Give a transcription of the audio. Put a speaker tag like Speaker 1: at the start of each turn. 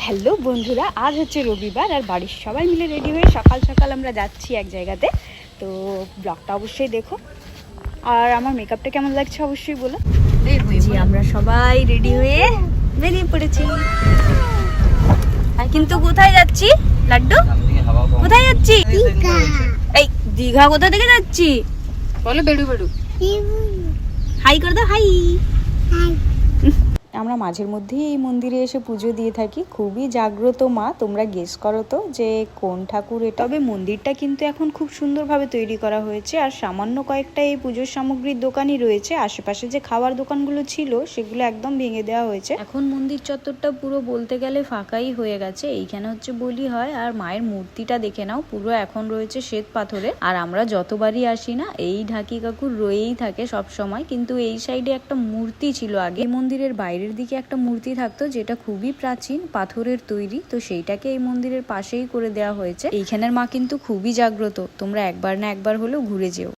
Speaker 1: Hello বন্ধুরা, আজ হচ্ছে রবিবার আর বাড়ির সবাই মিলে রেডি হয়ে সকাল সকাল আমরা যাচ্ছি এক জায়গাতে। তো ব্লগটা অবশ্যই দেখো। আর আমার মেকআপটা কেমন লাগছে অবশ্যই বলো। জি, আমরা সবাই রেডি হয়ে বেরিয়ে পড়েছি। আর কিন্তু কোথায় যাচ্ছি লাড্ডু? কোথায় যাচ্ছি? এই দীঘা কোথা থেকে যাচ্ছি বলো? বেড়ু বেড়ু হাই করে দাও। হাই। আমরা মাঝের মধ্যেই এই মন্দিরে এসে পুজো দিয়ে থাকি। খুবই জাগ্রত মা। তোমরা গেস করো তো যে কোন ঠাকুর এটা। তবে মন্দিরটা কিন্তু এখন খুব সুন্দরভাবে তৈরি করা হয়েছে। আর সামান্য কয়েকটা এই পুজোর সামগ্রীর দোকানই রয়েছে। আশেপাশে যে খাবার দোকানগুলো ছিল সেগুলো একদম ভেঙে দেওয়া হয়েছে। এখন মন্দির চত্বরটা পুরো বলতে গেলে ফাঁকাই হয়ে গেছে। এইখানে হচ্ছে বলি হয়। আর মায়ের মূর্তিটা দেখে নাও, পুরো এখন রয়েছে শ্বেত পাথরে। আর আমরা যতবারই আসি না, এই ঢাকি কাকুর রয়েই থাকে সব সময়। কিন্তু এই সাইডে একটা মূর্তি ছিল আগে। মন্দিরের বাইরে দিকে একটা মূর্তি থাকতো যেটা খুবই প্রাচীন, পাথরের তৈরি। তো সেইটাকে এই মন্দিরের পাশেই করে দেওয়া হয়েছে। এইখানের মা কিন্তু খুবই জাগ্রত। তোমরা একবার না একবার হলেও ঘুরে যেও।